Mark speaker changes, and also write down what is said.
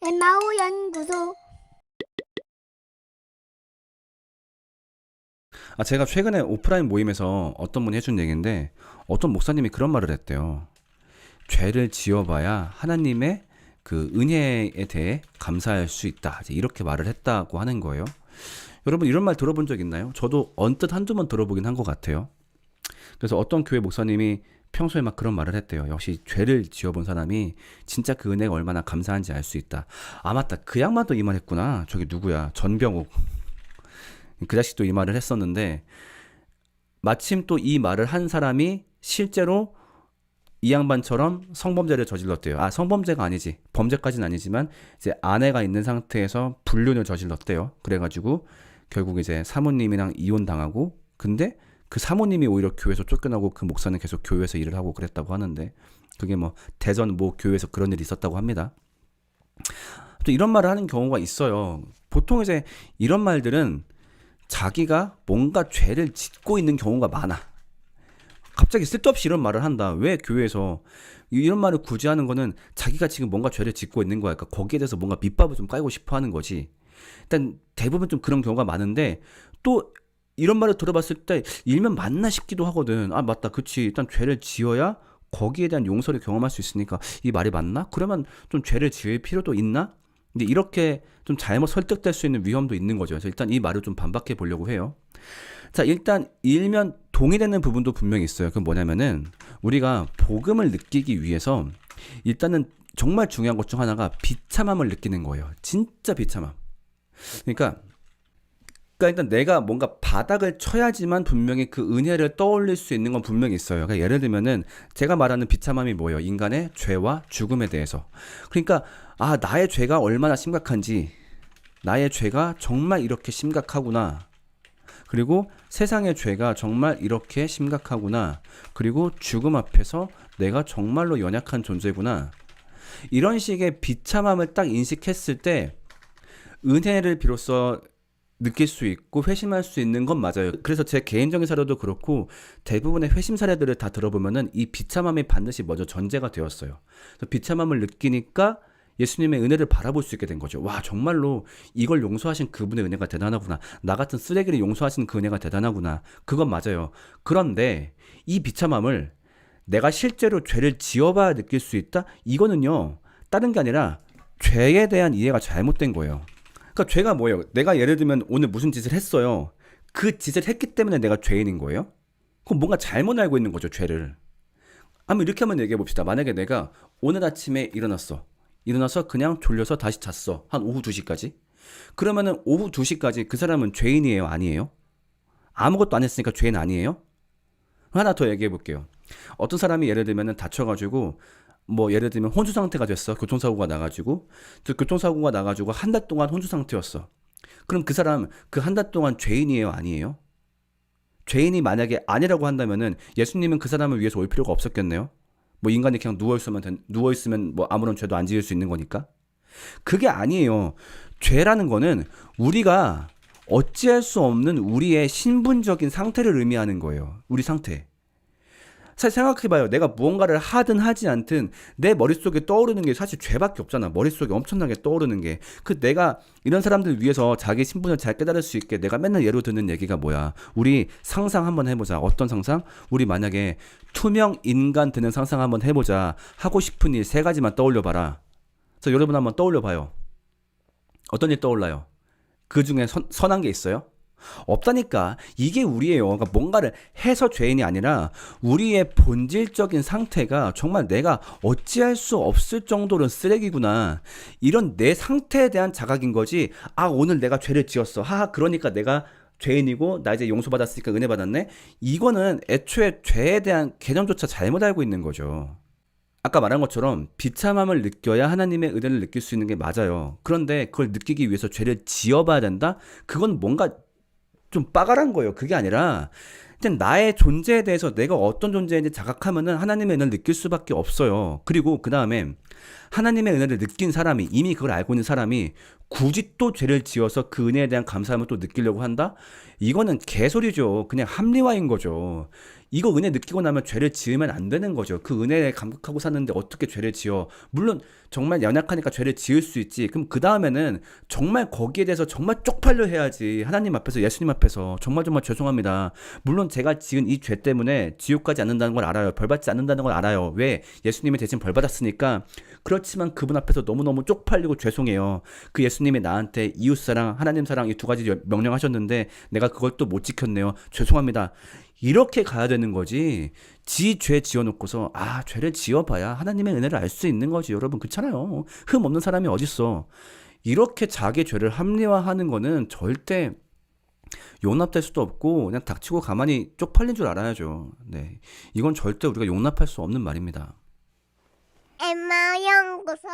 Speaker 1: 엠마오 연구소.
Speaker 2: 제가 최근에 오프라인 모임에서 어떤 분이 해준 얘기인데 어떤 목사님이 그런 말을 했대요. 죄를 지어봐야 하나님의 그 은혜에 대해 감사할 수 있다. 이제 이렇게 말을 했다고 하는 거예요. 여러분 이런 말 들어본 적 있나요? 저도 언뜻 한두 번 들어보긴 한 것 같아요. 그래서 어떤 교회 목사님이 평소에 막 그런 말을 했대요. 역시 죄를 지어본 사람이 진짜 그 은혜가 얼마나 감사한지 알 수 있다. 아 맞다. 그 양반도 이 말 했구나. 저기 누구야. 전병욱. 그 자식도 이 말을 했었는데 마침 또 이 말을 한 사람이 실제로 이 양반처럼 성범죄를 저질렀대요. 성범죄가 아니지. 범죄까지는 아니지만 이제 아내가 있는 상태에서 불륜을 저질렀대요. 그래가지고 결국 이제 사모님이랑 이혼당하고, 근데 그 사모님이 오히려 교회에서 쫓겨나고 그 목사는 계속 교회에서 일을 하고 그랬다고 하는데, 그게 뭐 대전 모 교회에서 그런 일이 있었다고 합니다. 또 이런 말을 하는 경우가 있어요. 보통 이제 이런 말들은 자기가 뭔가 죄를 짓고 있는 경우가 많아. 갑자기 쓸데없이 이런 말을 한다. 왜 교회에서 이런 말을 굳이 하는 거는 자기가 지금 뭔가 죄를 짓고 있는 거야. 그러니까 거기에 대해서 뭔가 밑밥을 좀 깔고 싶어 하는 거지. 일단 대부분 좀 그런 경우가 많은데, 또 이런 말을 들어봤을 때 일면 맞나 싶기도 하거든. 아 맞다, 그치. 일단 죄를 지어야 거기에 대한 용서를 경험할 수 있으니까 이 말이 맞나? 그러면 좀 죄를 지을 필요도 있나? 근데 이렇게 좀 잘못 설득될 수 있는 위험도 있는 거죠. 그래서 일단 이 말을 좀 반박해 보려고 해요. 자, 일단 일면 동의되는 부분도 분명히 있어요. 그건 뭐냐면은 우리가 복음을 느끼기 위해서 일단은 정말 중요한 것 중 하나가 비참함을 느끼는 거예요. 진짜 비참함. 그러니까 일단 내가 뭔가 바닥을 쳐야지만 분명히 그 은혜를 떠올릴 수 있는 건 분명히 있어요. 그러니까 예를 들면은 제가 말하는 비참함이 뭐예요? 인간의 죄와 죽음에 대해서. 그러니까 나의 죄가 얼마나 심각한지, 나의 죄가 정말 이렇게 심각하구나. 그리고 세상의 죄가 정말 이렇게 심각하구나. 그리고 죽음 앞에서 내가 정말로 연약한 존재구나. 이런 식의 비참함을 딱 인식했을 때 은혜를 비로소 느낄 수 있고 회심할 수 있는 건 맞아요. 그래서 제 개인적인 사례도 그렇고 대부분의 회심 사례들을 다 들어보면은 이 비참함이 반드시 먼저 전제가 되었어요. 그래서 비참함을 느끼니까 예수님의 은혜를 바라볼 수 있게 된 거죠. 와, 정말로 이걸 용서하신 그분의 은혜가 대단하구나. 나 같은 쓰레기를 용서하신 그 은혜가 대단하구나. 그건 맞아요. 그런데 이 비참함을 내가 실제로 죄를 지어봐야 느낄 수 있다? 이거는요, 다른 게 아니라 죄에 대한 이해가 잘못된 거예요. 그러니까 죄가 뭐예요? 내가 예를 들면 오늘 무슨 짓을 했어요. 그 짓을 했기 때문에 내가 죄인인 거예요? 그럼 뭔가 잘못 알고 있는 거죠, 죄를. 한번 이렇게 한번 얘기해 봅시다. 만약에 내가 오늘 아침에 일어나서 그냥 졸려서 다시 잤어. 한 오후 2시까지. 그러면은 오후 2시까지 그 사람은 죄인이에요? 아니에요? 아무것도 안 했으니까 죄인 아니에요? 하나 더 얘기해 볼게요. 어떤 사람이 예를 들면은 다쳐가지고 뭐 예를 들면 혼수 상태가 됐어. 교통사고가 나가지고. 교통사고가 나가지고 한 달 동안 혼수 상태였어. 그럼 그 사람 그 한 달 동안 죄인이에요? 아니에요? 죄인이 만약에 아니라고 한다면은 예수님은 그 사람을 위해서 올 필요가 없었겠네요. 뭐 인간이 그냥 누워있으면 뭐 아무런 죄도 안 지을 수 있는 거니까. 그게 아니에요. 죄라는 거는 우리가 어찌할 수 없는 우리의 신분적인 상태를 의미하는 거예요. 우리 상태. 사실 생각해봐요. 내가 무언가를 하든 하지 않든 내 머릿속에 떠오르는 게 사실 죄밖에 없잖아. 머릿속에 엄청나게 떠오르는 게. 내가 이런 사람들 위해서 자기 신분을 잘 깨달을 수 있게 내가 맨날 예로 드는 얘기가 뭐야. 우리 상상 한번 해보자. 어떤 상상? 우리 만약에 투명 인간 되는 상상 한번 해보자. 하고 싶은 일 3가지만 떠올려봐라. 그래서 여러분 한번 떠올려봐요. 어떤 일 떠올라요? 그 중에 선한 게 있어요? 없다니까. 이게 우리예요. 그러니까 뭔가를 해서 죄인이 아니라 우리의 본질적인 상태가 정말 내가 어찌할 수 없을 정도로 쓰레기구나. 이런 내 상태에 대한 자각인 거지. 오늘 내가 죄를 지었어. 그러니까 내가 죄인이고 나 이제 용서받았으니까 은혜 받았네. 이거는 애초에 죄에 대한 개념조차 잘못 알고 있는 거죠. 아까 말한 것처럼 비참함을 느껴야 하나님의 은혜를 느낄 수 있는 게 맞아요. 그런데 그걸 느끼기 위해서 죄를 지어봐야 된다? 그건 뭔가 좀 빠가란 거예요. 그게 아니라 일단 나의 존재에 대해서 내가 어떤 존재인지 자각하면은 하나님의 은혜를 느낄 수밖에 없어요. 그리고 그 다음에 하나님의 은혜를 느낀 사람이, 이미 그걸 알고 있는 사람이 굳이 또 죄를 지어서 그 은혜에 대한 감사함을 또 느끼려고 한다? 이거는 개소리죠. 그냥 합리화인 거죠. 이거 은혜 느끼고 나면 죄를 지으면 안 되는 거죠. 그 은혜에 감격하고 사는데 어떻게 죄를 지어? 물론 정말 연약하니까 죄를 지을 수 있지. 그럼 그 다음에는 정말 거기에 대해서 정말 쪽팔려 해야지. 하나님 앞에서, 예수님 앞에서 정말 정말 죄송합니다. 물론 제가 지은 이 죄 때문에 지옥 가지 않는다는 걸 알아요. 벌 받지 않는다는 걸 알아요. 왜? 예수님이 대신 벌 받았으니까. 그렇지만 그분 앞에서 너무너무 쪽팔리고 죄송해요. 그 예수님이 나한테 이웃사랑, 하나님 사랑 이 두 가지 명령하셨는데 내가 그걸 또 못 지켰네요. 죄송합니다. 이렇게 가야 되는 거지. 지 죄 지어놓고서 죄를 지어봐야 하나님의 은혜를 알 수 있는 거지. 여러분 그렇잖아요. 흠 없는 사람이 어딨어. 이렇게 자기 죄를 합리화하는 거는 절대 용납될 수도 없고 그냥 닥치고 가만히 쪽팔린 줄 알아야죠. 네, 이건 절대 우리가 용납할 수 없는 말입니다.
Speaker 1: 엠마 연구소